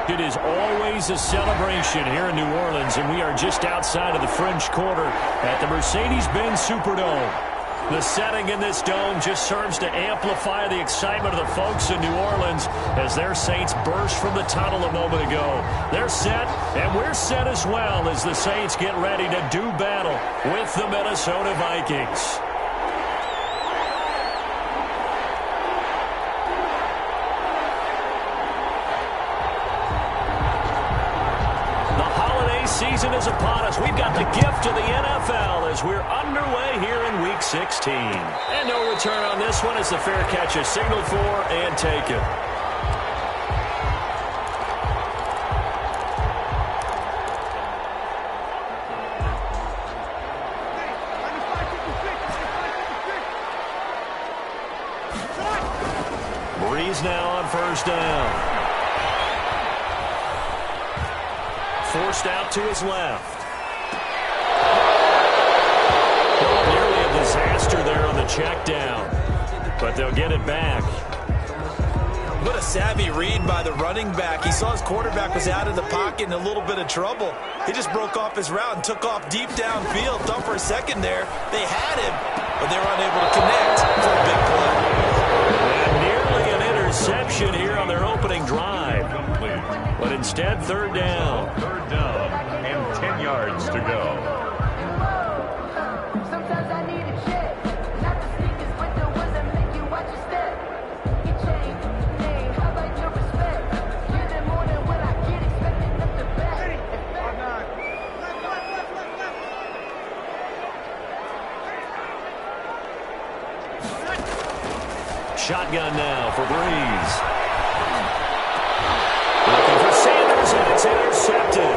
It is always a celebration here in New Orleans, and we are just outside of the French Quarter at the Mercedes-Benz Superdome. The setting in this dome just serves to amplify the excitement of the folks in New Orleans as their Saints burst from the tunnel a moment ago. They're set, and we're set as well as the Saints get ready to do battle with the Minnesota Vikings. Season is upon us. We've got the gift of the NFL as we're underway here in Week 16. And no return on this one as the fair catch is signaled for and taken. Breeze now on first down. Forced out to his left. Nearly a disaster there on the check down, but they'll get it back. What a savvy read by the running back. He saw his quarterback was out of the pocket in a little bit of trouble. He just broke off his route and took off deep downfield. Thought for a second there they had him, but they were unable to connect for a big play. And nearly an interception here on their opening drive. But instead, third down. Third down and 10 yards to go. Sometimes I need a check. Not the sneakers, but the ones that make you watch your step. You change the name, how about your respect? You're the morning when I get expected up the back. Shotgun now for Breeze. Looking for Sanders, and it's intercepted.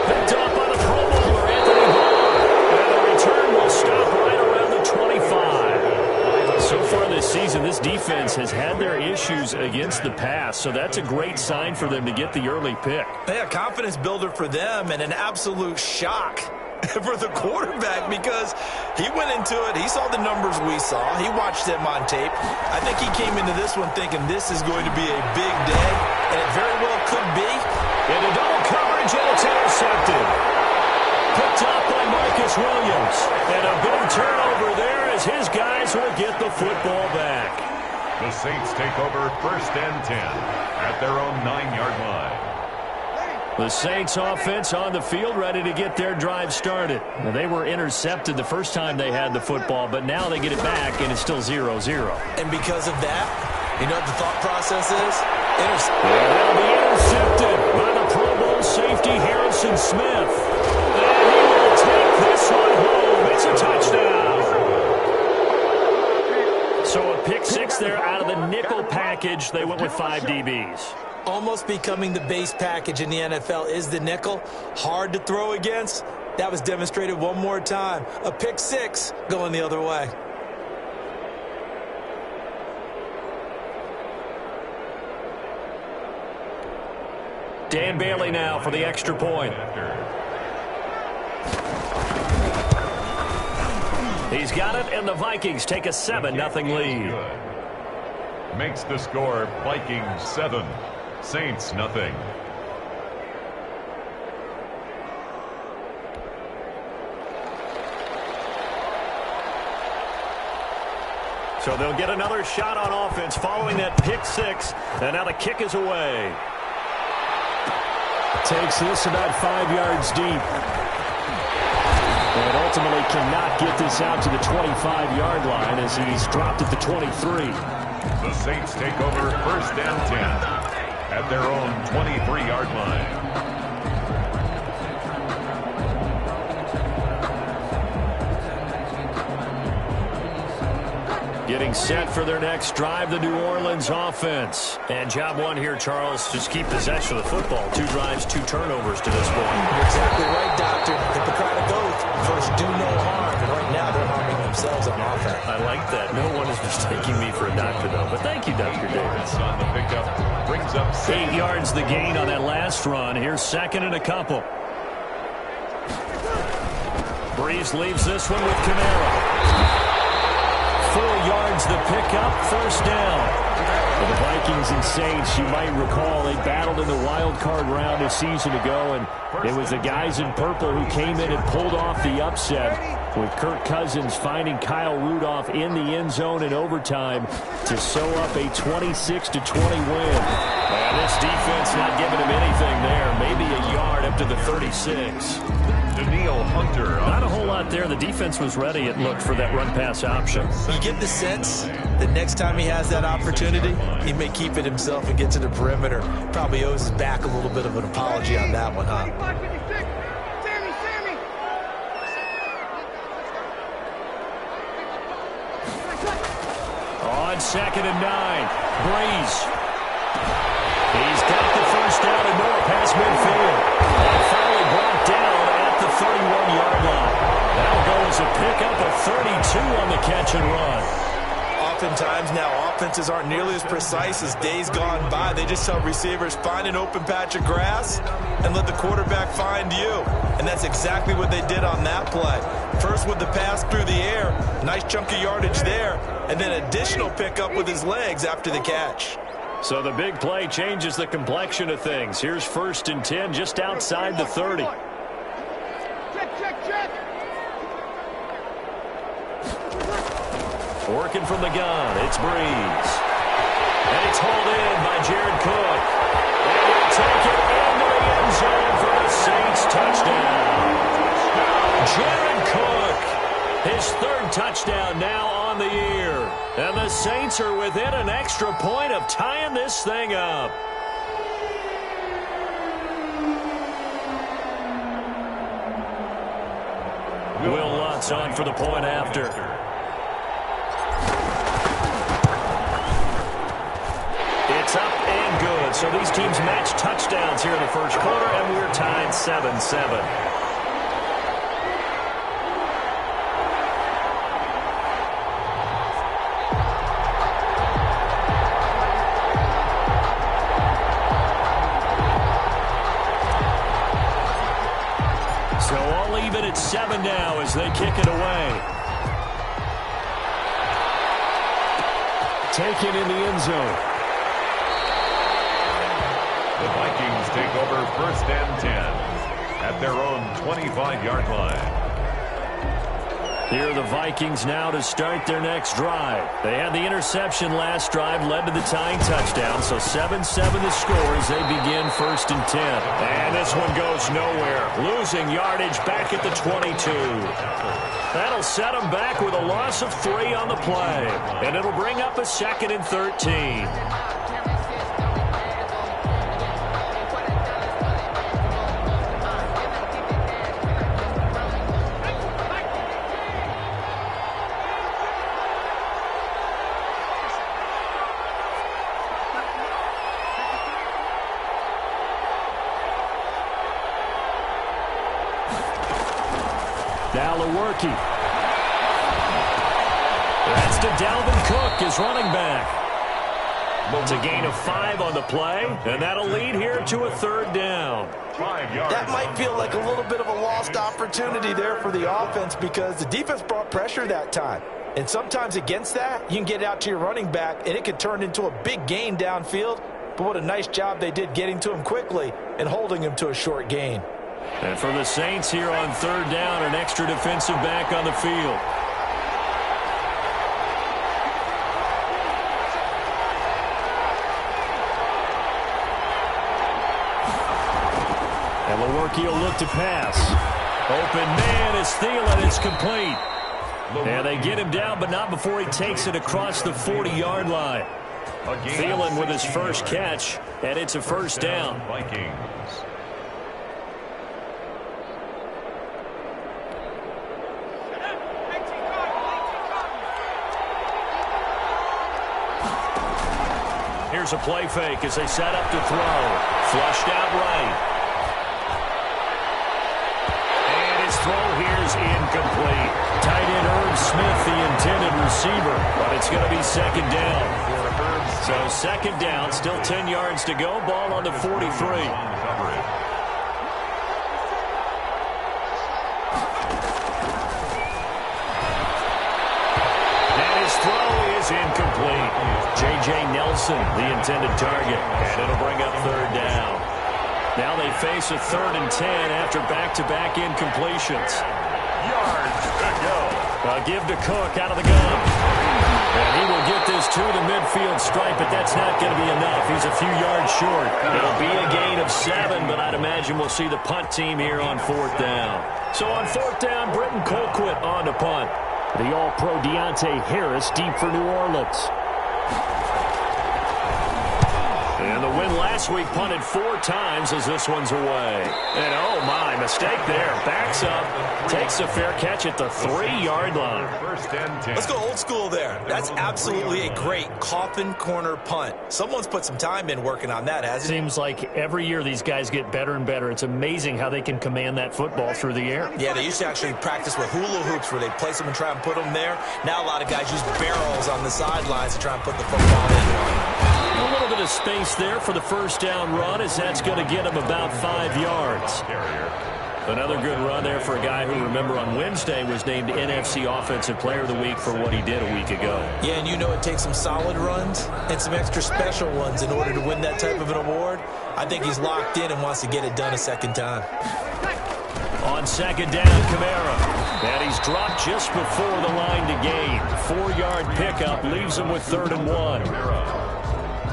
Picked up by the Pro Bowler, Anthony Barr. And the return will stop right around the 25. So far this season, this defense has had their issues against the pass, so that's a great sign for them to get the early pick. Yeah, confidence builder for them and an absolute shock for the quarterback because he went into it. He saw the numbers we saw. He watched them on tape. I think he came into this one thinking this is going to be a big day, and it very well could be. Into double coverage, and it's intercepted. Picked up by Marcus Williams. And a big turnover there as his guys will get the football back. The Saints take over first and 10 at their own 9-yard line. The Saints offense on the field ready to get their drive started. Now, they were intercepted the first time they had the football, but now they get it back, and it's still 0-0. And because of that, you know what the thought process is? They'll be intercepted by the Pro Bowl safety Harrison Smith. And he will take this one home. It's a touchdown. So a pick six there out of the nickel package. They went with 5 DBs. Almost becoming the base package in the NFL is the nickel. Hard to throw against. That was demonstrated one more time. A pick six going the other way. Dan Bailey now for the extra point. He's got it, and the Vikings take a 7-0 lead. Makes the score Vikings 7, Saints nothing. So they'll get another shot on offense following that pick six, and now the kick is away. Takes this about 5 yards deep. And ultimately cannot get this out to the 25-yard line as he's dropped at the 23. The Saints take over first and 10 at their own 23-yard line. Getting set for their next drive, the New Orleans offense. And job one here, Charles, just keep possession of the football. 2 drives, 2 turnovers to this point. You're exactly right, Doctor. The Hippocratic Oath, first do no harm. And right now they're harming themselves on offense. I like that. No one is mistaking me for a doctor, though. But thank you, Dr. Davis. On the pickup, brings up 8 yards the gain on that last run. Here's second and a couple. Breeze leaves this one with Kamara. 4 yards the pickup, first down. The Vikings and Saints, you might recall, they battled in the wild card round a season ago, and it was the guys in purple who came in and pulled off the upset, with Kirk Cousins finding Kyle Rudolph in the end zone in overtime to sew up a 26-20 win. And this defense not giving him anything there, maybe a yard up to the 36. Not a whole lot there. The defense was ready, it looked, for that run-pass option. You get the sense that next time he has that opportunity, he may keep it himself and get to the perimeter. Probably owes his back a little bit of an apology on that one, huh? On 2nd and 9, Breeze. He's got the first down and more past midfield. And finally brought down at the 31-yard line. That'll go as a pickup of 32 on the catch and run. Oftentimes now offenses aren't nearly as precise as days gone by. They just tell receivers, find an open patch of grass and let the quarterback find you. And that's exactly what they did on that play. First with the pass through the air, nice chunk of yardage there, and then additional pickup with his legs after the catch. So the big play changes the complexion of things. Here's 1st and 10 just outside the 30. Working from the gun, it's Breeze. And it's hauled in by Jared Cook. And he'll take it into the end zone for the Saints touchdown. Jared Cook, his 3rd touchdown now on the year. And the Saints are within an extra point of tying this thing up. Will Lutz on for the point after. It's up and good. So these teams match touchdowns here in the first quarter, and we're tied 7-7. So all even at 7 now as they kick it away. Taken in the end zone. The Vikings take over 1st and 10 at their own 25-yard line. Here are the Vikings now to start their next drive. They had the interception last drive, led to the tying touchdown, so 7-7 the score as they begin 1st and 10. And this one goes nowhere. Losing yardage back at the 22. That'll set them back with a loss of 3 on the play. And it'll bring up a 2nd and 13. That's to Dalvin Cook, his running back. It's a gain of 5 on the play, and that'll lead here to a 3rd down. That might feel like a little bit of a lost opportunity there for the offense because the defense brought pressure that time. And sometimes against that, you can get out to your running back, and it could turn into a big gain downfield. But what a nice job they did getting to him quickly and holding him to a short gain. And for the Saints here on 3rd down, an extra defensive back on the field. And Lewerke will look to pass. Open man is Thielen. It's complete. And they get him down, but not before he takes it across the 40-yard line. Thielen with his first catch, and it's a 1st down. Vikings. Here's a play fake as they set up to throw. Flushed out right. And his throw here is incomplete. Tight end Herb Smith, the intended receiver, but it's going to be 2nd down. So 2nd down, still 10 yards to go. Ball on the 43. And his throw is is incomplete. J.J. Nelson, the intended target, and it'll bring up third down. Now they face a 3rd and 10 after back-to-back incompletions. Yards to go. A give to Cook out of the gun. And he will get this to the midfield stripe, but that's not going to be enough. He's a few yards short. It'll be a gain of 7, but I'd imagine we'll see the punt team here on 4th down. So on 4th down, Britton Colquitt on to punt. The All-Pro Deontay Harris deep for New Orleans. And the win last week punted 4 times as this one's away. And oh my, mistake there. Backs up, takes a fair catch at the 3-yard line. First and 10. Let's go old school there. That's absolutely a great coffin corner punt. Someone's put some time in working on that, hasn't he? Seems like every year these guys get better and better. It's amazing how they can command that football through the air. Yeah, they used to actually practice with hula hoops where they place them and try and put them there. Now a lot of guys use barrels on the sidelines to try and put the football in. A little bit of space there for the first down run, as that's going to get him about 5 yards. Another good run there for a guy who, remember, on Wednesday was named NFC Offensive Player of the Week for what he did a week ago. Yeah, and you know it takes some solid runs and some extra special ones in order to win that type of an award. I think he's locked in and wants to get it done a second time. On 2nd down, Kamara. And he's dropped just before the line to gain. 4-yard pickup leaves him with 3rd and 1.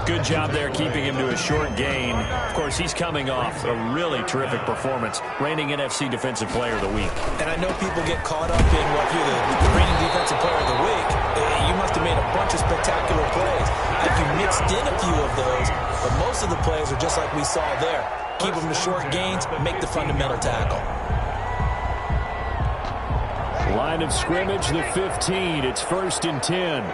Good job there keeping him to a short gain. Of course, he's coming off a really terrific performance, reigning NFC Defensive Player of the Week. And I know people get caught up in what you're the reigning Defensive Player of the Week. You must have made a bunch of spectacular plays. I think you mixed in a few of those, but most of the plays are just like we saw there. Keep them to short gains, make the fundamental tackle. Line of scrimmage, the 15. It's 1st and 10.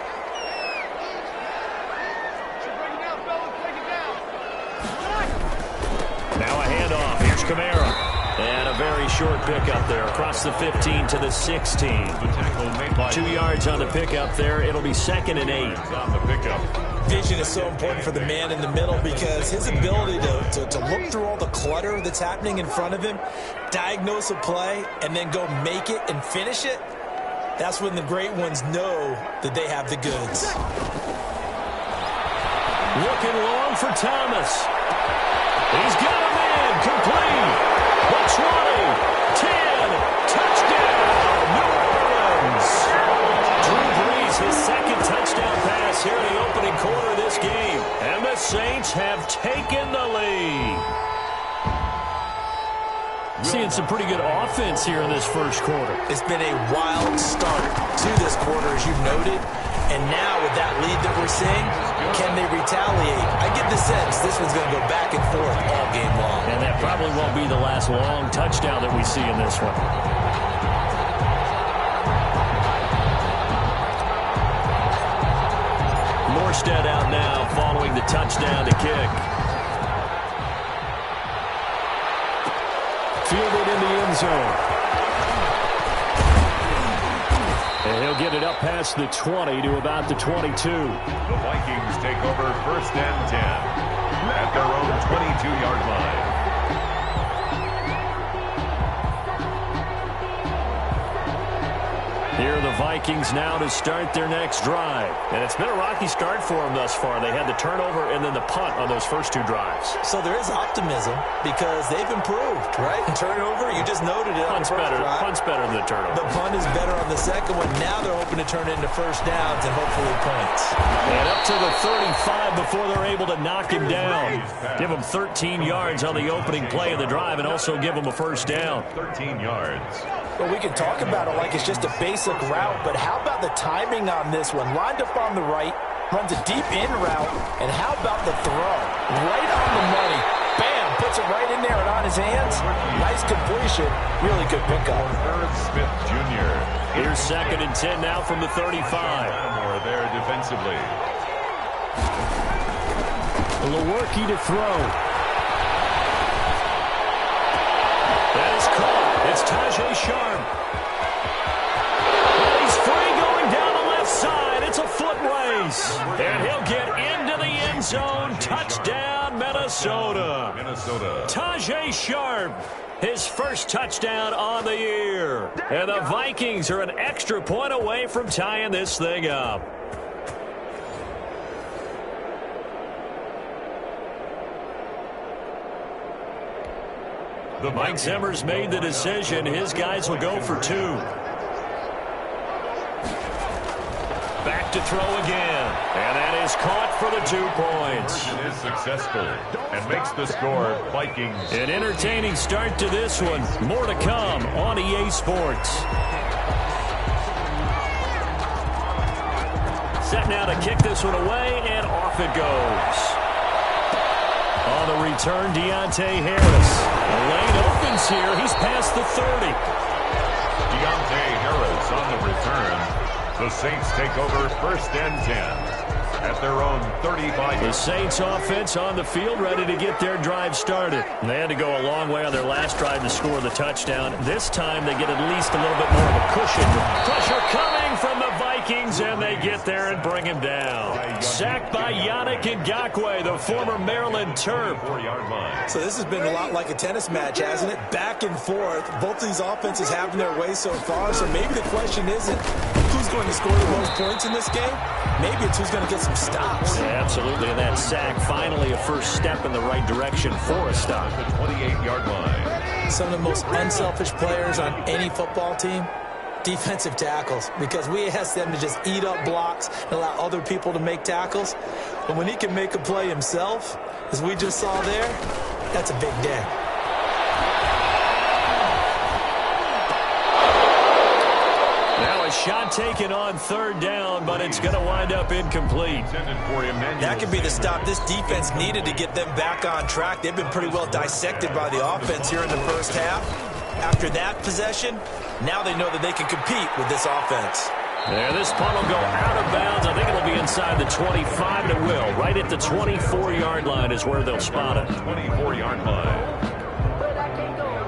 Now a handoff. Here's Kamara. And a very short pickup there across the 15 to the 16. 2 yards on the pickup there. It'll be 2nd and 8. On the pickup. Vision is so important for the man in the middle because his ability to look through all the clutter that's happening in front of him, diagnose a play, and then go make it and finish it, that's when the great ones know that they have the goods. Looking long for Thomas. He's got a man, complete. The 20, 10, touchdown, New Orleans. Drew Brees, his 2nd touchdown pass here in the opening quarter of this game. And the Saints have taken the lead. Seeing some pretty good offense here in this first quarter. It's been a wild start to this quarter, as you noted. And now with that lead that we're seeing, can they retaliate? I get the sense this one's going to go back and forth all game long. And that probably won't be the last long touchdown that we see in this one. Morstead out now following the touchdown to kick. Fielded in the end zone. And he'll get it up past the 20 to about the 22. The Vikings take over 1st and 10 at their own 22-yard line. Here are the Vikings now to start their next drive. And it's been a rocky start for them thus far. They had the turnover and then the punt on those first 2 drives. So there is optimism because they've improved, right? Turnover, you just noted it. Punt's better than the turnover. The punt is better on the second one. Now they're hoping to turn it into first downs and hopefully points. And up to the 35 before they're able to knock him down. Give him 13 yards on the opening play of the drive and also give him a first down. 13 yards. Well, we can talk about it like it's just a basic route, but how about the timing on this one? Lined up on the right, runs a deep in route, and how about the throw? Right on the money. Bam! Puts it right in there and on his hands. Nice completion. Really good pickup. Irv Smith Jr. Here's 2nd and 10 now from the 35. More there defensively. Lewerke to throw. That is caught. It's Tajay Sharp. And he's free going down the left side. It's a foot race. And he'll get into the end zone. Touchdown, Minnesota. Tajay Sharp, his first touchdown on the year. And the Vikings are an extra point away from tying this thing up. Mike Zimmer's made the decision. His guys will go for 2. Back to throw again. And that is caught for the 2 points. It is successful and makes the score Vikings. An entertaining start to this one. More to come on EA Sports. Set now to kick this one away, and off it goes. On the return, Deontay Harris. The lane opens here. He's past the 30. Deontay Harris on the return. The Saints take over 1st and 10 at their own 35. The Saints offense on the field, ready to get their drive started. They had to go a long way on their last drive to score the touchdown. This time they get at least a little bit more of a cushion. Pressure coming from the Vikings, and they get there and bring him down. Sacked by Yannick Ngakoue, the former Maryland Terp. 4-yard line. So this has been a lot like a tennis match, hasn't it? Back and forth. Both these offenses having their way so far. So maybe the question isn't who's going to score the most points in this game. Maybe it's who's going to get some stops. Yeah, absolutely. And that sack, finally a first step in the right direction for a stop. The 28-yard line. Some of the most unselfish players on any football team, defensive tackles, because we ask them to just eat up blocks and allow other people to make tackles. But when he can make a play himself, as we just saw there, that's a big day. Now a shot taken on 3rd down, but it's going to wind up incomplete. That could be the stop this defense needed to get them back on track. They've been pretty well dissected by the offense here in the first half. After that possession, now they know that they can compete with this offense. Yeah, this punt will go out of bounds. I think it'll be inside the 25, and it will. Right at the 24-yard line is where they'll spot it. 24-yard line.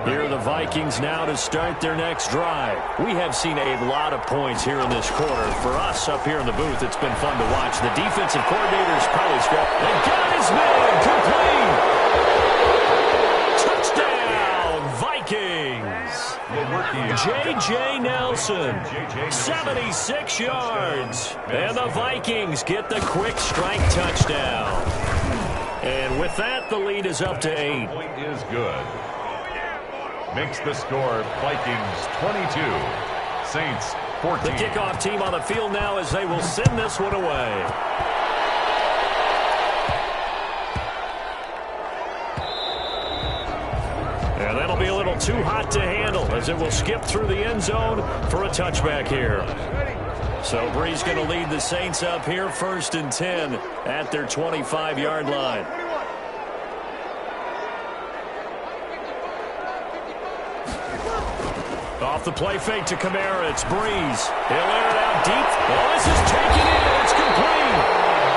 Here are the Vikings now to start their next drive. We have seen a lot of points here in this quarter. For us up here in the booth, it's been fun to watch. The defensive coordinator's probably strapped. They got his man complete. Touchdown, Vikings. J.J. Nelson, 76 yards. And the Vikings get the quick strike touchdown. And with that, the lead is up to 8. Point is good. Makes the score Vikings 22, Saints 14. The kickoff team on the field now as they will send this one away. And that'll be a little too hot to handle as it will skip through the end zone for a touchback here. So Bree's going to lead the Saints up here 1st and 10 at their 25-yard line. Off the play fake to Kamara, it's Breeze. He'll air it out deep. Oh, this is taken in. It's complete.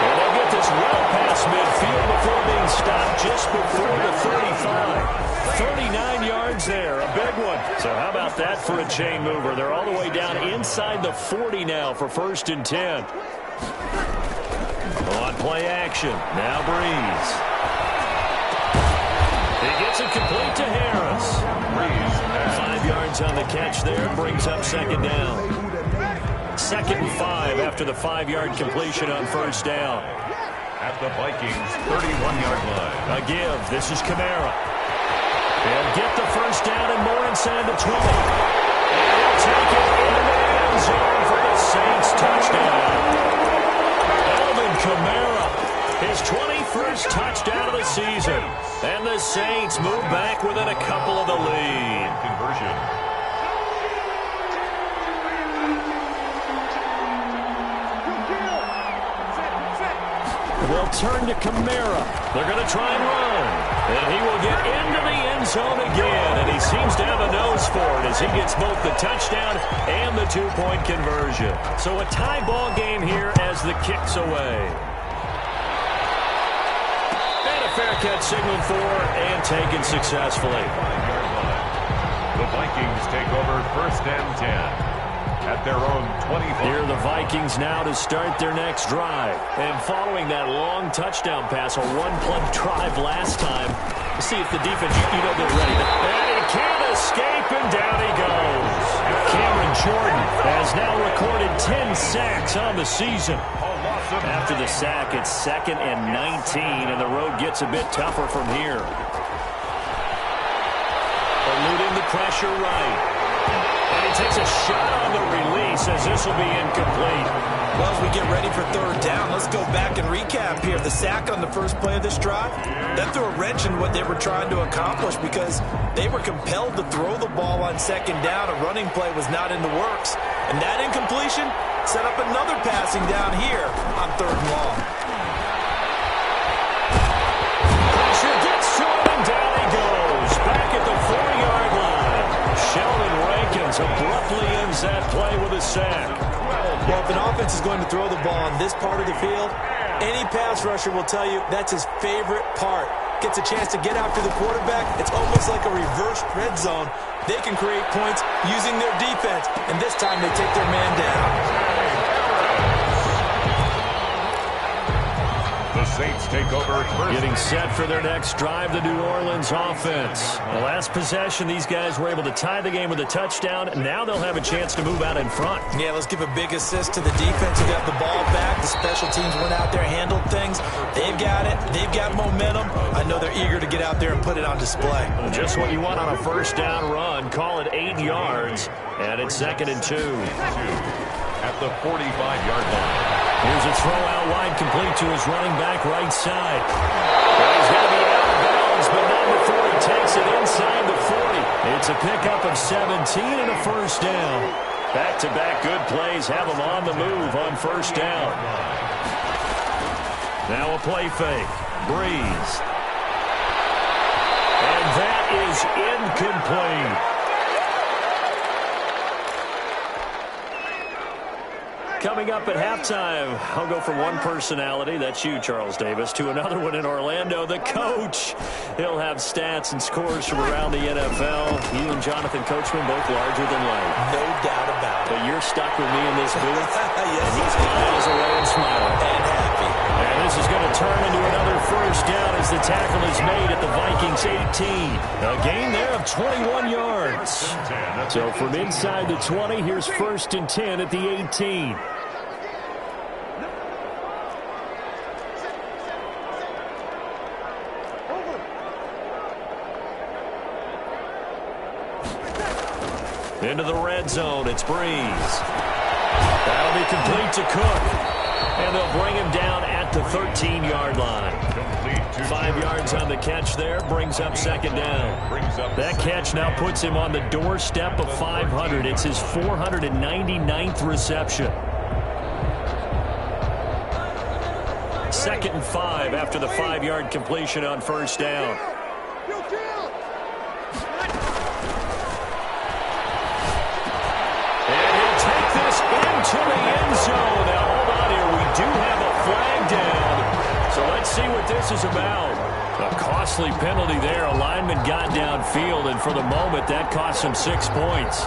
And they'll get this well past midfield before being stopped just before the 35. 39 yards there, a big one. So how about that for a chain mover? They're all the way down inside the 40 now for 1st and 10. On play action, now Breeze. He gets it complete to Harris. Breeze. 5 yards on the catch there, brings up 2nd down. 2nd and 5 after the 5-yard completion on 1st down. At the Vikings 31-yard line. A give, this is Kamara. They'll get the 1st down and more inside the 20. And they'll take it in the end zone for the Saints touchdown. Alvin Kamara, his 21st touchdown of the season. And the Saints move back within a couple of the lead. Conversion. They'll turn to Kamara. They're going to try and run. And he will get into the end zone again. And he seems to have a nose for it as he gets both the touchdown and the 2-point conversion. So a tie ball game here as the kick's away. Fair catch signaled for and taken successfully. The Vikings take over 1st and 10 at their own 25. Here are the Vikings now to start their next drive. And following that long touchdown pass, a one-play drive last time, see if the defense, they're ready. And he can't escape, and down he goes. Cameron Jordan has now recorded 10 sacks on the season. After the sack, it's 2nd and 19, and the road gets a bit tougher from here. pressure right. And he takes a shot on the release as this will be incomplete. Well, as we get ready for third down, let's go back and recap here. The sack on the first play of this drive, that threw a wrench in what they were trying to accomplish because they were compelled to throw the ball on second down. A running play was not in the works. And that incompletion set up another passing down here on third and long. Pressure gets to him, and down he goes. Back at the 40-yard line. Sheldon Rankins abruptly ends that play with a sack. Well, if an offense is going to throw the ball on this part of the field, any pass rusher will tell you that's his favorite part. Gets a chance to get after the quarterback. It's almost like a reverse red zone. They can create points using their defense, and this time they take their man down. The Saints take over first. Getting set for their next drive, the New Orleans offense. The last possession, these guys were able to tie the game with a touchdown. Now they'll have a chance to move out in front. Yeah, let's give a big assist to the defense who got the ball back. The special teams went out there, handled things. They've got it. They've got momentum. I know they're eager to get out there and put it on display. Just what you want on a first down run. Call it 8 yards, and it's 2nd and 2. At the 45-yard line. Here's a throw out wide, complete to his running back right side. Well, he's going to be out of bounds, but not before he takes it inside the 40. It's a pickup of 17 and a first down. Back-to-back good plays have him on the move on first down. Now a play fake. Breeze. And that is incomplete. Coming up at halftime, I'll go from one personality, that's you, Charles Davis, to another one in Orlando, the coach. He'll have stats and scores from around the NFL. You and Jonathan Coachman both larger than life. No doubt about it. But you're stuck with me in this booth. Yes, and he's miles away and smiling. And happy. And this is going to turn into another first down as the tackle is made at the Vikings 18. A gain there of 21 yards. So from inside the 20, here's 1st and 10 at the 18. Into the red zone, it's Breeze. That'll be complete to Cook. And they'll bring him down at the 13-yard line. 5 yards on the catch there, brings up 2nd down. That catch now puts him on the doorstep of 500. It's his 499th reception. 2nd and 5 after the 5-yard completion on first down. To the end zone. Now, hold on here. We do have a flag down. So let's see what this is about. A costly penalty there. A lineman got downfield, and for the moment, that cost him 6 points.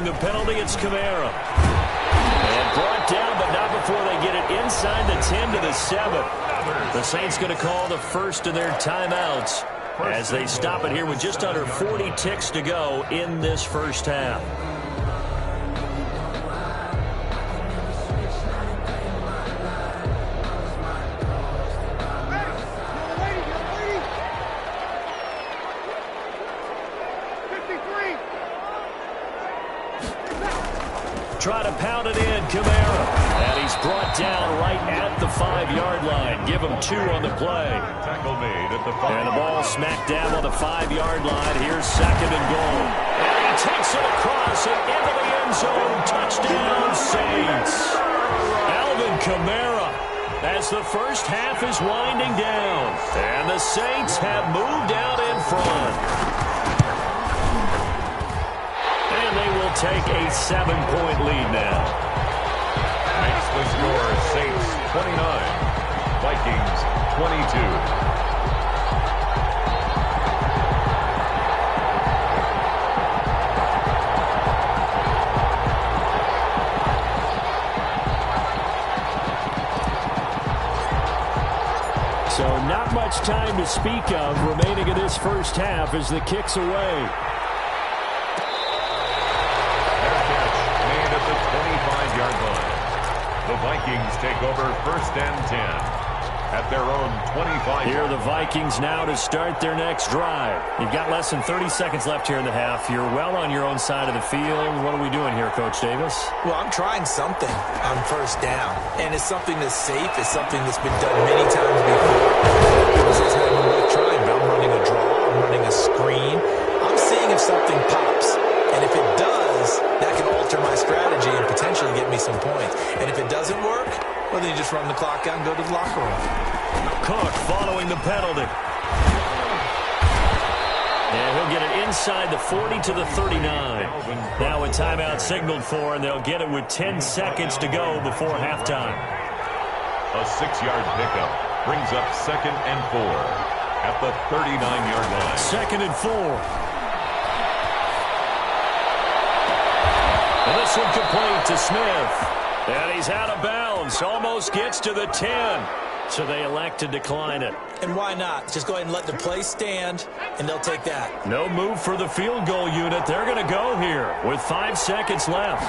The penalty, it's Kamara. And brought down, but not before they get it inside the 10 to the 7. The Saints going to call the first of their timeouts as they stop it here with just under 40 ticks to go in this first half. Try to pound it in, Kamara. And he's brought down right at the 5-yard line. Give him 2 on the play. Tackle made at the 5. And the ball smacked down on the 5-yard line. Here's 2nd and goal. And he takes it across and into the end zone. Touchdown, Saints. Alvin Kamara as the first half is winding down. And the Saints have moved out in front. Take a 7-point lead now. Makes the score Saints 29, Vikings 22. much time to speak of remaining in this first half as the kick's away. Their catch made at the 25-yard line. The Vikings take over 1st and 10 at their own 25. Here are the Vikings now to start their next drive. You've got less than 30 seconds left here in the half. You're well on your own side of the field. What are we doing here, Coach Davis? Well, I'm trying something on 1st down, and it's something that's safe. It's something that's been done many times before. People say it's not even worth trying, but I'm running a draw. I'm running a screen. I'm seeing if something pops, and if it does, that can alter my strategy and potentially get me some points. And if it doesn't work, well, then you just run the clock out and go to the locker room. Cook following the penalty. And he'll get it inside the 40 to the 39. Now a timeout signaled for, and they'll get it with 10 seconds to go before halftime. A 6-yard pickup brings up 2nd and 4 at the 39-yard line. 2nd and 4. And this one complete to Smith. And he's out of bounds. Almost gets to the 10. So they elect to decline it. And why not? Just go ahead and let the play stand, and they'll take that. No move for the field goal unit. They're going to go here with 5 seconds left.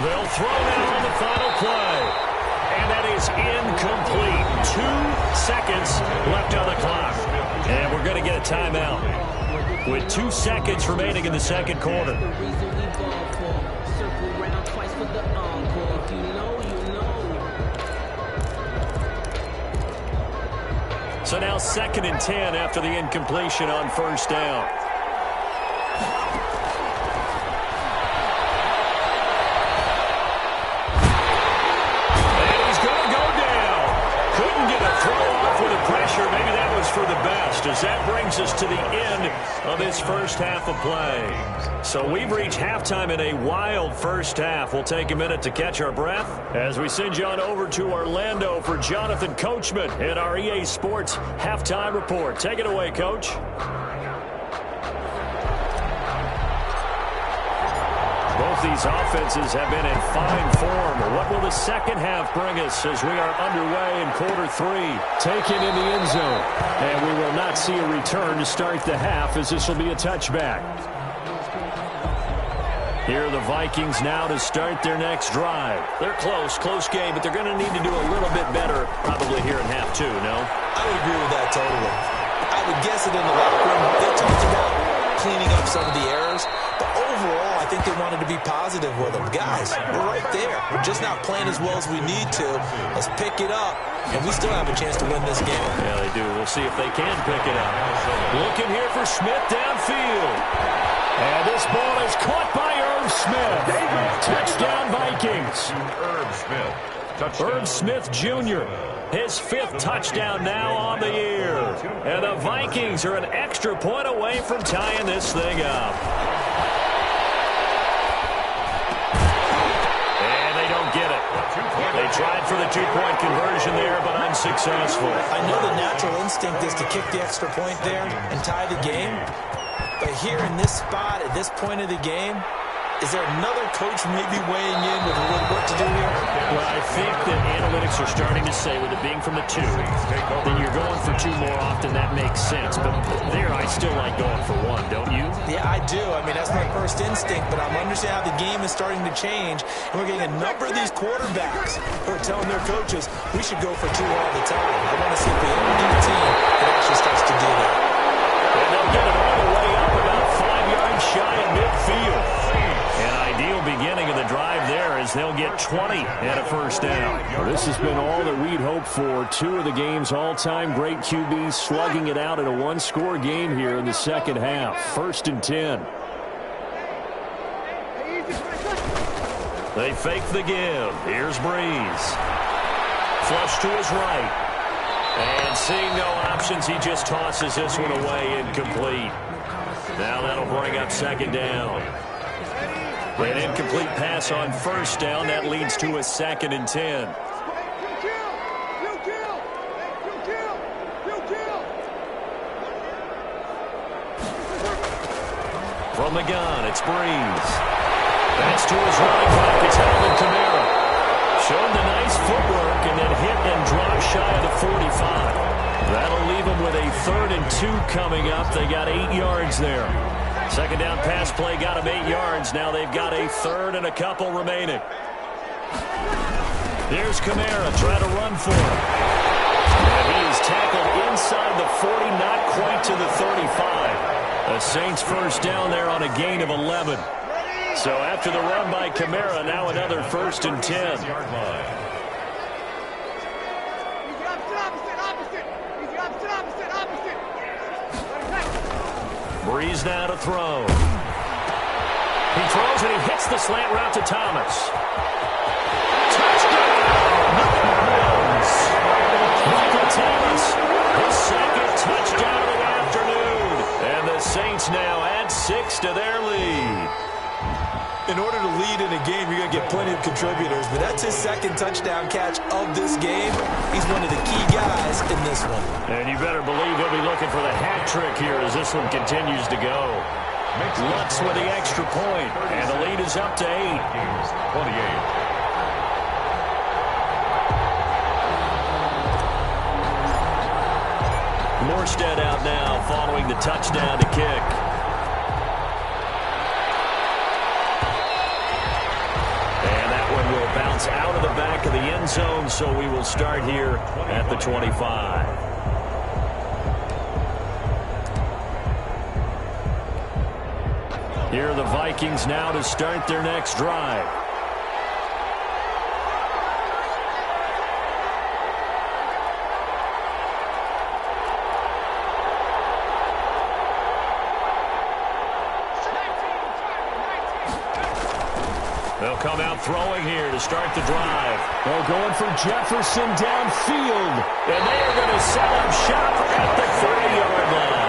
They'll throw now on the final play. And that is incomplete. 2 seconds left on the clock. And we're going to get a timeout with 2 seconds remaining in the second quarter. So now 2nd and 10 after the incompletion on 1st down. And he's going to go down. Couldn't get a throw off with the pressure. Maybe that was for the best, as that brings us to the end of this first half of play. So we've reached halftime in a wild first half. We'll take a minute to catch our breath as we send you on over to Orlando for Jonathan Coachman in our EA Sports Halftime Report. Take it away, Coach. Both these offenses have been in fine form. What will the second half bring us as we are underway in quarter 3? Taken in the end zone. And we will not see a return to start the half, as this will be a touchback. Here are the Vikings now to start their next drive. They're close game, but they're going to need to do a little bit better probably here in half 2, no? I would agree with that totally. I would guess it in the locker room. They talked about cleaning up some of the errors, but overall, I think they wanted to be positive with them. Guys, we're right there. We're just not playing as well as we need to. Let's pick it up, and we still have a chance to win this game. Yeah, they do. We'll see if they can pick it up. Looking here for Smith downfield. And this ball is caught by Irv Smith. Touchdown, Vikings. Irv Smith Jr., his 5th touchdown now on the year. And the Vikings are an extra point away from tying this thing up. And they don't get it. They tried for the 2-point conversion there, but unsuccessful. I know the natural instinct is to kick the extra point there and tie the game. But here in this spot, at this point of the game, is there another coach maybe weighing in with a little work to do here? Well, I think that analytics are starting to say, with it being from the 2, that you're going for 2 more often. That makes sense. But there, I still like going for 1, don't you? Yeah, I do. I mean, that's my first instinct, but I'm understanding how the game is starting to change. And we're getting a number of these quarterbacks who are telling their coaches, we should go for 2 all the time. I want to see if the new team that actually starts to do that. And they'll get it all the way up about 5 yards shy of midfield. An ideal beginning of the drive there as they'll get 20 and a first down. Well, this has been all that we'd hoped for. 2 of the game's all-time great QBs slugging it out in a 1-score game here in the second half. 1st and 10. They fake the give. Here's Breeze. Flush to his right. And seeing no options, he just tosses this one away, incomplete. Now that'll bring up 2nd down. An incomplete pass on 1st down. That leads to a 2nd and 10. From the gun, it's Breeze. That's to his running back. It's Alvin Kamara. Showed the nice footwork and then hit and drop shy of the 45. That'll leave them with a 3rd and 2 coming up. They got 8 yards there. Second down pass play got them 8 yards. Now they've got a 3rd and a couple remaining. Here's Kamara trying to run for him. And he is tackled inside the 40, not quite to the 35. The Saints first down there on a gain of 11. So after the run by Kamara, now another 1st and 10. Breeze now to throw. He throws and he hits the slant route to Thomas. Michael Thomas, his 2nd touchdown of the afternoon. And the Saints now add 6 to their lead. In order to lead in a game, you're going to get plenty of contributors, but that's his 2nd touchdown catch of this game. He's one of the key guys in this one. And you better believe he'll be looking for the hat trick here as this one continues to go. Lutz with the extra point, and the lead is up to 8. 28. Morstead out now following the touchdown to kick. And that one will bounce out of the back of the end zone, so we will start here at the 25. Here are the Vikings now to start their next drive. They'll come out throwing here to start the drive. They're going for Jefferson downfield. And they are going to set up shop at the 30-yard line.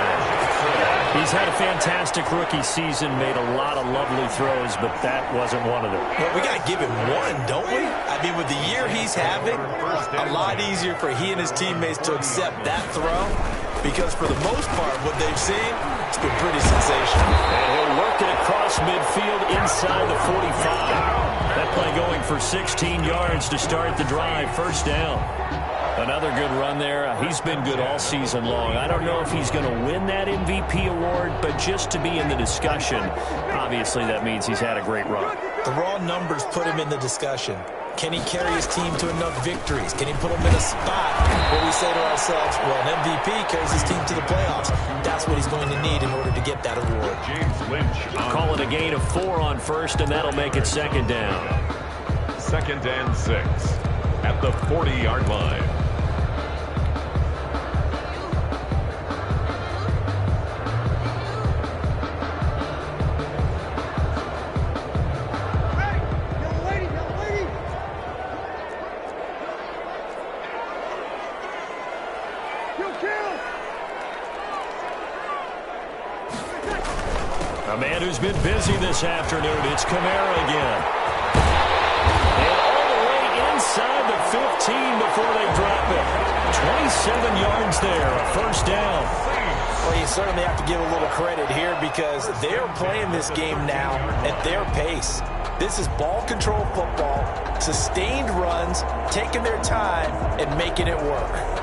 He's had a fantastic rookie season, made a lot of lovely throws, but that wasn't one of them. Well, we got to give him one, don't we? I mean, with the year he's having, a lot easier for he and his teammates to accept that throw, because for the most part, what they've seen, it's been pretty sensational. And he'll work it across midfield inside the 45. That play going for 16 yards to start the drive. First down. Another good run there. He's been good all season long. I don't know if he's going to win that MVP award, but just to be in the discussion, obviously that means he's had a great run. The raw numbers put him in the discussion. Can he carry his team to enough victories? Can he put them in a spot where we say to ourselves, well, an MVP carries his team to the playoffs. That's what he's going to need in order to get that award. James Lynch. Call it a gain of 4 on first, and that'll make it second down. 2nd and 6 at the 40-yard line. A man who's been busy this afternoon, it's Kamara again. And all the way inside the 15 before they drop it. 27 yards there, a first down. Well, you certainly have to give a little credit here because they're playing this game now at their pace. This is ball control football, sustained runs, taking their time and making it work.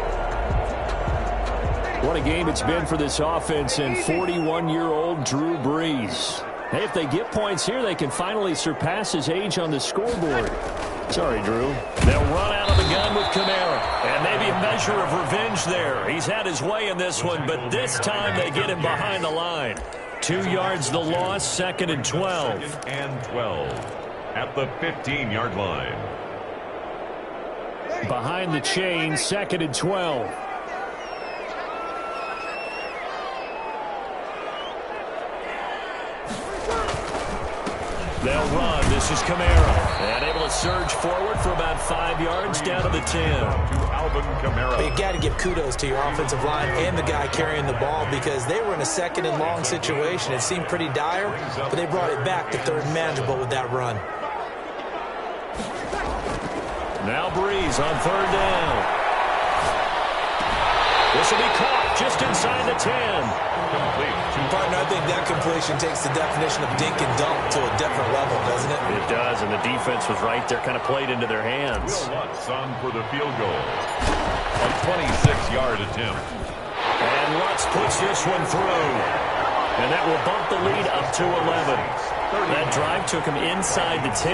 What a game it's been for this offense and 41-year-old Drew Brees. Hey, if they get points here, they can finally surpass his age on the scoreboard. Sorry, Drew. They'll run out of the gun with Kamara. And maybe a measure of revenge there. He's had his way in this one, but this time they get him behind the line. 2 yards the loss, 2nd and 12. 2nd and 12 at the 15-yard line. Behind the chain, 2nd and 12. They'll run. This is Kamara. And able to surge forward for about 5 yards down to the 10. Alvin Kamara. You've got to give kudos to your offensive line and the guy carrying the ball because they were in a 2nd and long situation. It seemed pretty dire, but they brought it back to 3rd and manageable with that run. Now Breeze on 3rd down. This will be caught just inside the 10. Partner, I think that completion takes the definition of dink and dunk to a different level, doesn't it? It does, and the defense was right there, kind of played into their hands. Will Lutz on for the field goal. A 26-yard attempt. And Lutz puts this one through. And that will bump the lead up to 11. That drive took him inside the 10.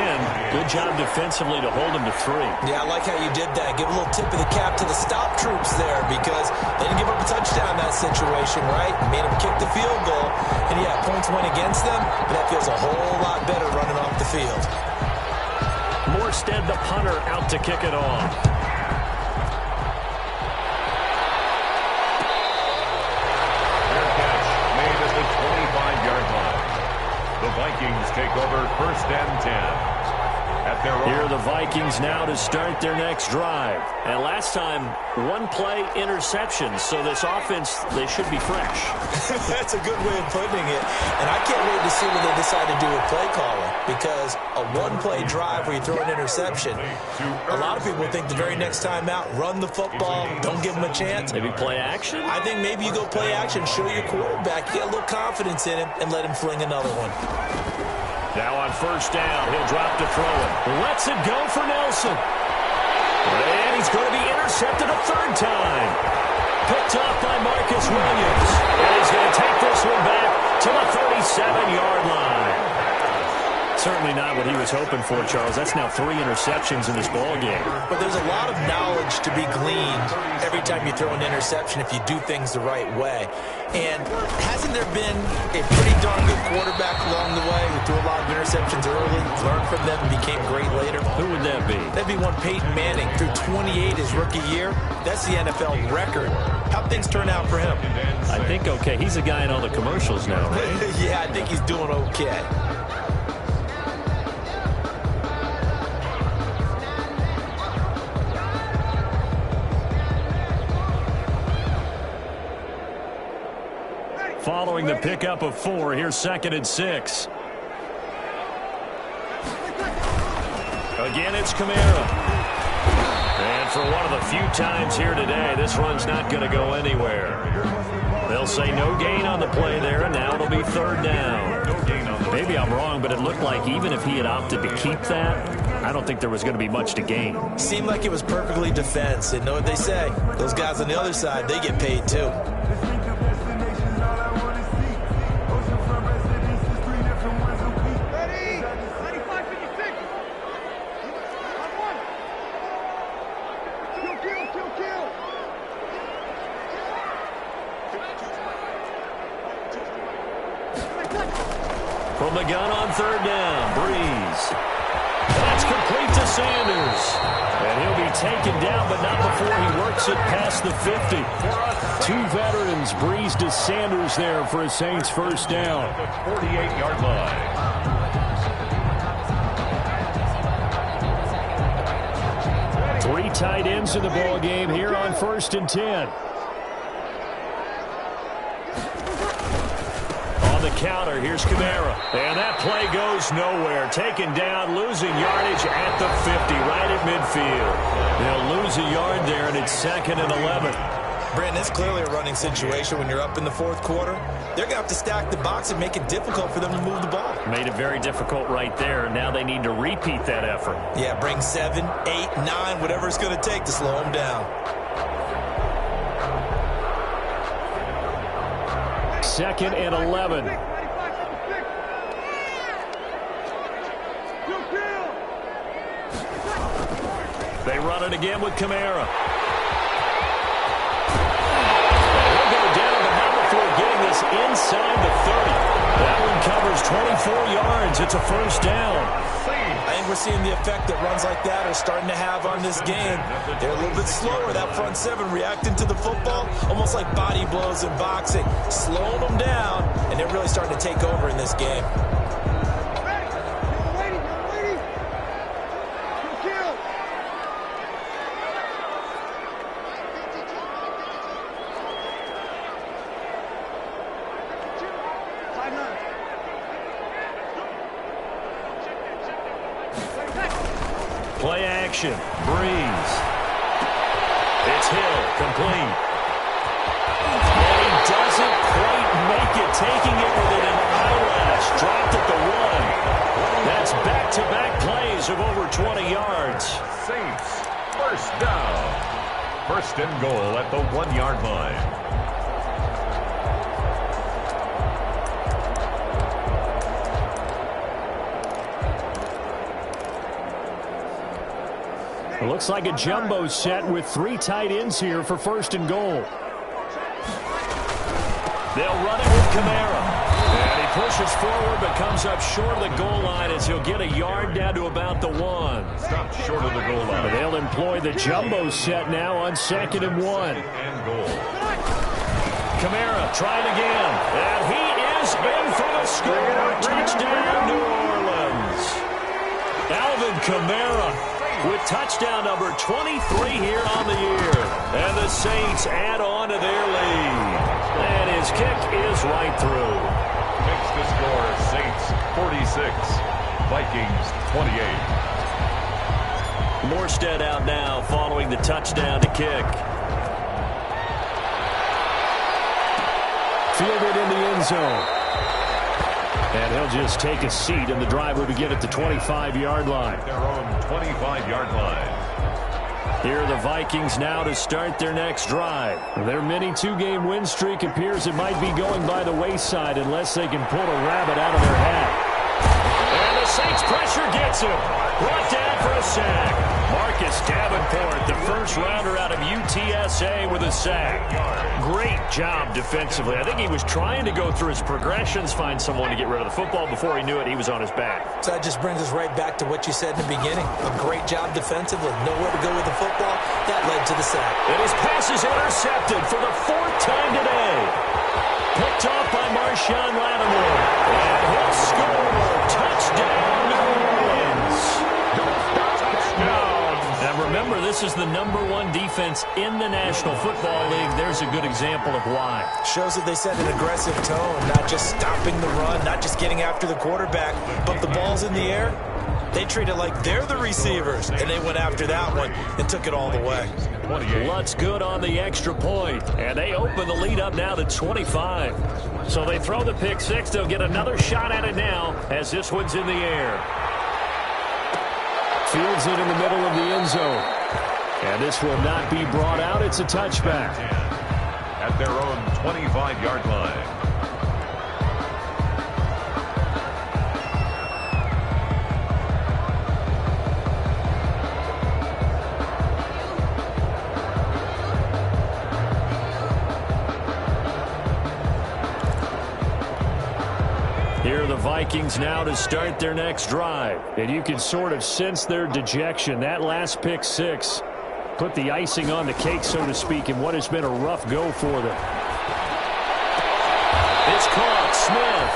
Good job defensively to hold him to 3. Yeah, I like how you did that. Give a little tip of the cap to the stop troops there because they didn't give up a touchdown in that situation, right? Made them kick the field goal. And, yeah, points went against them, but that feels a whole lot better running off the field. Morstead, the punter, out to kick it off. The Vikings take over 1st and 10. Here are the Vikings now to start their next drive. And last time, one-play interception. So this offense, they should be fresh. That's a good way of putting it. And I can't wait to see what they decide to do with play calling. Because a one-play drive where you throw an interception, a lot of people think the very next time out, run the football, don't give them a chance. Maybe play action? I think maybe you go play action, show your quarterback, get a little confidence in him, and let him fling another one. Now on 1st down, he'll drop to throw it. Lets it go for Nelson. And he's going to be intercepted a 3rd time. Picked off by Marcus Williams. And he's going to take this one back to the 37-yard line. Certainly not what he was hoping for, Charles. That's now 3 interceptions in this ball game. But there's a lot of knowledge to be gleaned every time you throw an interception if you do things the right way. And hasn't there been a pretty darn good quarterback along the way who threw a lot of interceptions early, learned from them, and became great later? Who would that be? That'd be one Peyton Manning. Threw 28 his rookie year. That's the NFL record. How'd things turn out for him? I think okay. He's a guy in all the commercials now, right? Yeah, I think he's doing okay. Following the pickup of 4, here's 2nd and 6. Again, it's Kamara. And for one of the few times here today, this run's not going to go anywhere. They'll say no gain on the play there, and now it'll be 3rd down. Maybe I'm wrong, but it looked like even if he had opted to keep that, I don't think there was going to be much to gain. Seemed like it was perfectly defense. And know what they say? Those guys on the other side, they get paid too. From the gun on 3rd down, Breeze. That's complete to Sanders. And he'll be taken down, but not before he works it past the 50. 2 veterans, Breeze to Sanders there for a Saints 1st down. 48-yard line. Three tight ends in the ball game here on 1st and 10. The counter, here's Kamara. And that play goes nowhere. Taken down, losing yardage at the 50, right at midfield. They'll lose a yard there, and it's 2nd and 11. Brandon, it's clearly a running situation when you're up in the 4th quarter. They're going to have to stack the box and make it difficult for them to move the ball. Made it very difficult right there. Now they need to repeat that effort. Yeah, bring 7, 8, 9, whatever it's going to take to slow them down. 2nd and 11. They run it again with Kamara. He'll go down, but not before getting this inside the 30. That one covers 24 yards. It's a 1st down. I think we're seeing the effect that runs like that are starting to have on this game. They're a little bit slower, that front 7 reacting to the football, almost like body blows in boxing, slowing them down, and they're really starting to take over in this game. Play action. Breeze. It's Hill. Complete. And he doesn't quite make it. Taking it within an eyelash. Dropped at the 1. That's back-to-back plays of over 20 yards. Saints 1st down. First and goal at the 1-yard line. It looks like a jumbo set with 3 tight ends here for first and goal. They'll run it with Kamara. And he pushes forward but comes up short of the goal line as he'll get a yard down to about the 1. Stop short of the goal line. But they'll employ the jumbo set now on 2nd and 1. And goal. Kamara trying again. And he is in for the score. Touchdown, New Orleans. Alvin Kamara with touchdown number 23 here on the year. And the Saints add on to their lead. And his kick is right through. Makes the score Saints 46, Vikings 28. Morstead out now following the touchdown to kick. Fielded in the end zone. And he'll just take a seat, and the drive will begin at the 25-yard line. Their own 25-yard line. Here are the Vikings now to start their next drive. Their mini 2-game win streak appears it might be going by the wayside unless they can pull a rabbit out of their hat. And the Saints pressure gets him. Brought down for a sack. Marcus Davenport, the first rounder out of UTSA with a sack. Great job defensively. I think he was trying to go through his progressions, find someone to get rid of the football. Before he knew it, he was on his back. So that just brings us right back to what you said in the beginning. A great job defensively. Nowhere to go with the football. That led to the sack. And his pass is intercepted for the 4th time today. Picked off by Marshawn Lattimore. And he'll score. Touchdown, New Orleans. And remember, this is the #1 defense in the National Football League. There's a good example of why. Shows that they set an aggressive tone, not just stopping the run, not just getting after the quarterback, but the ball's in the air. They treat it like they're the receivers, and they went after that one and took it all the way. Lutz good on the extra point, and they open the lead up now to 25. So they throw the pick six. They'll get another shot at it now as this one's in the air. Fields it in the middle of the end zone. And this will not be brought out. It's a touchback. At their own 25-yard line. Here are the Vikings now to start their next drive. And you can sort of sense their dejection. That last pick six put the icing on the cake, so to speak, in what has been a rough go for them. It's caught. Smith.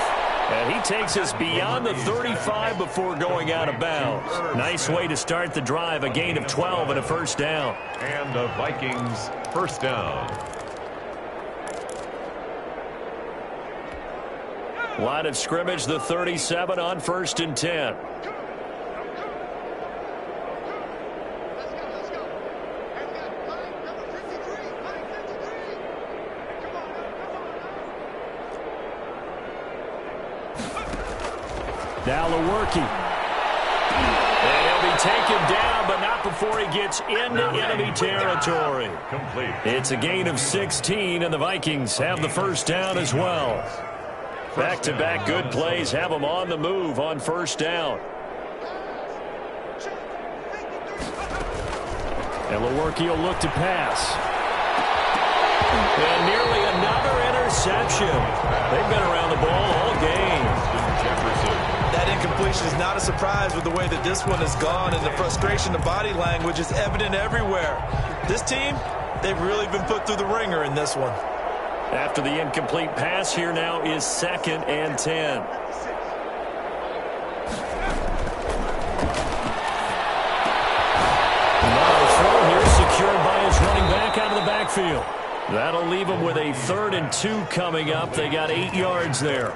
And he takes us beyond the 35 before going out of bounds. Nice way to start the drive. A gain of 12 and a first down. And the Vikings first down. Line of scrimmage, the 37 on 1st and 10. Now Lewerke. And he'll be taken down, but not before he gets into enemy territory. Complete. It's a gain of 16, and the Vikings have the first down as well. Back-to-back good plays have them on the move on first down. And Lewerke will look to pass. And nearly another interception. They've been around the ball all game. That incompletion is not a surprise with the way that this one has gone, and the frustration of body language is evident everywhere. This team, they've really been put through the ringer in this one. After the incomplete pass, here now is 2nd and 10. Another throw here secured by his running back out of the backfield. That'll leave him with a 3rd and 2 coming up. They got 8 yards there.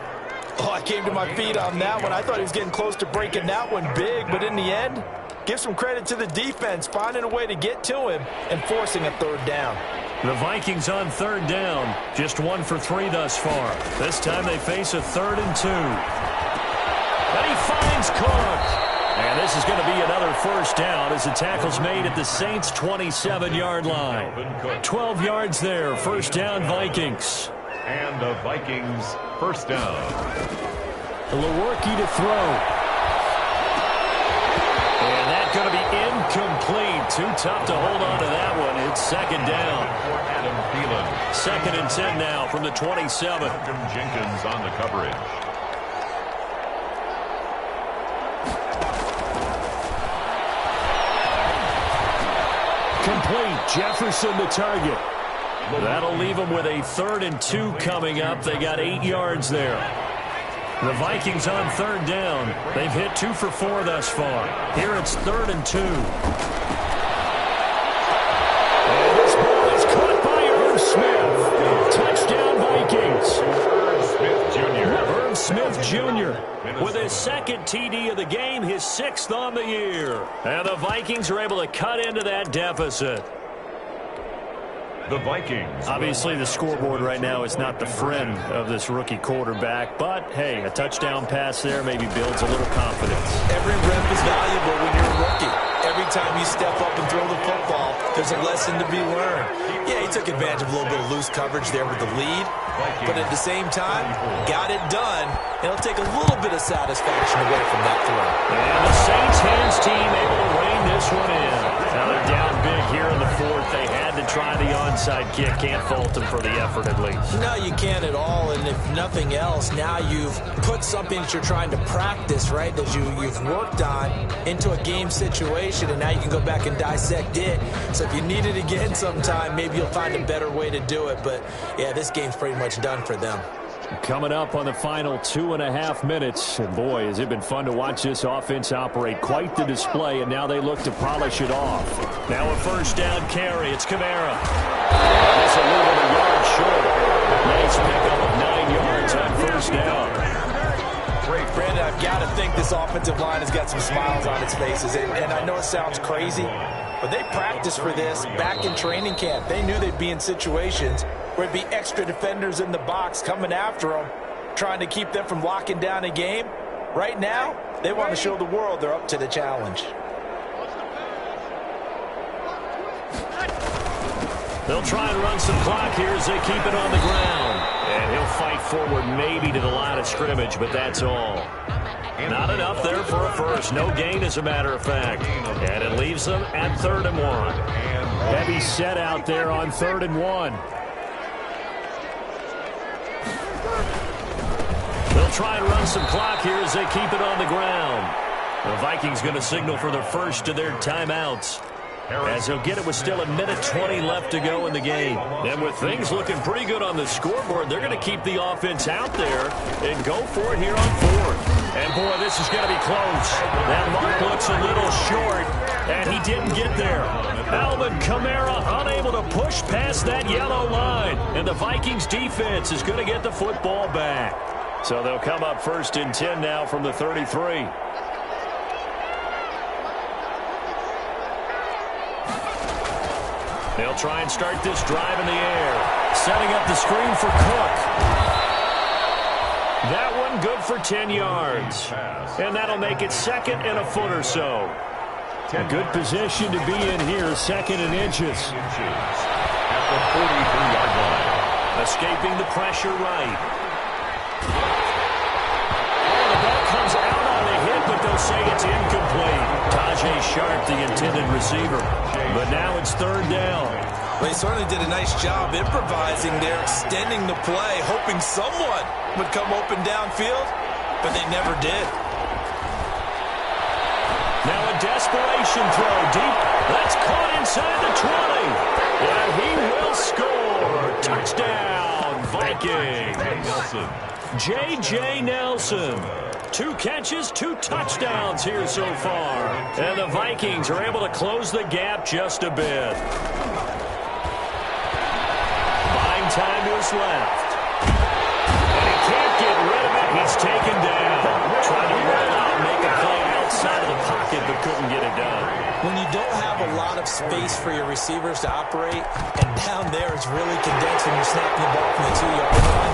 Oh, I came to my feet on that one. I thought he was getting close to breaking that one big, but in the end, give some credit to the defense, finding a way to get to him and forcing a 3rd down. The Vikings on 3rd down, just 1 for 3 thus far. This time they face a 3rd and 2. And he finds Cook. And this is going to be another first down as the tackle's made at the Saints' 27-yard line. 12 yards there, first down Vikings. And the Vikings first down. Lewerke to throw. And that's going to be incomplete. Too tough to hold on to that one. It's second down. For Adam Thielen. Second and 10 now from the 27. Malcolm Jenkins on the coverage. Complete. Jefferson to target. That'll leave them with a 3rd and 2 coming up. They got 8 yards there. The Vikings on third down. They've hit 2 for 4 thus far. Here it's 3rd and 2. And this ball is caught by Irv Smith. Touchdown Vikings. Irv Smith Jr. with his 2nd TD of the game, his 6th on the year. And the Vikings are able to cut into that deficit. The Vikings. Obviously, the scoreboard right now is not the friend of this rookie quarterback. But, hey, a touchdown pass there maybe builds a little confidence. Every rep is valuable when you're a rookie. Every time you step up and throw the football, there's a lesson to be learned. Yeah, he took advantage of a little bit of loose coverage there with the lead. But at the same time, got it done. It'll take a little bit of satisfaction away from that throw. And the Saints hands team able to rein this one in. Now they're down big here in the 4th. They had to try the onside kick. Can't fault them for the effort at least. No, you can't at all. And if nothing else, now you've put something that you're trying to practice, right, that you've worked on into a game situation, and now you can go back and dissect it. So if you need it again sometime, maybe you'll find a better way to do it. But, yeah, this game's pretty much done for them. Coming up on the final 2.5 minutes. And boy, has it been fun to watch this offense operate. Quite the display, and now they look to polish it off. Now a first down carry. It's Kamara. That's a little bit of yard short. Nice pickup of 9 yards on first down. Great, Brandon. I've got to think this offensive line has got some smiles on its faces. And I know it sounds crazy, but they practiced for this back in training camp. They knew they'd be in situations where it'd be extra defenders in the box coming after them, trying to keep them from locking down a game. Right now, they want to show the world they're up to the challenge. They'll try and run some clock here as they keep it on the ground. And he'll fight forward maybe to the line of scrimmage, but that's all. Not enough there for a first. No gain, as a matter of fact. And it leaves them at 3rd and 1. Heavy set out there on 3rd and 1. They'll try and run some clock here as they keep it on the ground. The Vikings going to signal for the first of their timeouts, as they'll get it with still 1:20 left to go in the game. And with things looking pretty good on the scoreboard, they're going to keep the offense out there and go for it here on 4th. And, boy, this is going to be close. That mark looks a little short, and he didn't get there. Alvin Kamara unable to push past that yellow line. And the Vikings defense is going to get the football back. So they'll come up 1st and 10 now from the 33. They'll try and start this drive in the air. Setting up the screen for Cook. That one good for 10 yards. And that'll make it 2nd and a foot or so. A good position to be in here, 2nd and inches. At the 43-yard line. Escaping the pressure right. The ball comes out on the hit, but they'll say it's incomplete. Tajay Sharp, the intended receiver. But now it's 3rd down. Well, he certainly did a nice job improvising there, extending the play, hoping someone would come open downfield, but they never did. Now a desperation throw deep. That's caught inside the 20. And he will score. Touchdown, Vikings. J.J. Nelson. 2 catches, 2 touchdowns here so far. And the Vikings are able to close the gap just a bit. Buying time to his left. And he can't get rid of it. He's taken down. Trying to roll out and make a play outside of the pocket, but couldn't get it done. When you don't have a lot of space for your receivers to operate, and down there it's really condensed when you're snapping the ball from the 2-yard line,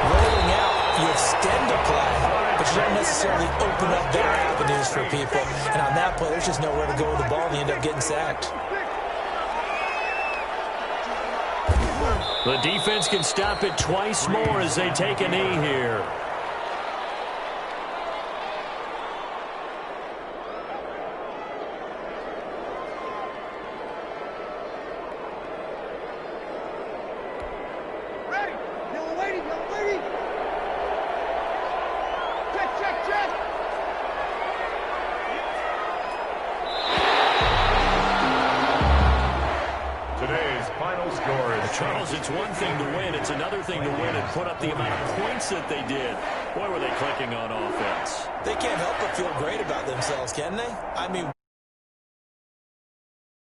rolling out, you extend the play. but you don't necessarily open up their avenues for people. And on that play, there's just nowhere to go with the ball, and they end up getting sacked. The defense can stop it twice more as they take a knee here. Ready. Yellow lady. Check. Today's final score is Charles, it's one thing to win. It's another thing to win and put up the amount of points that they did. Boy, were they clicking on offense. They can't help but feel great about themselves, can they? I mean...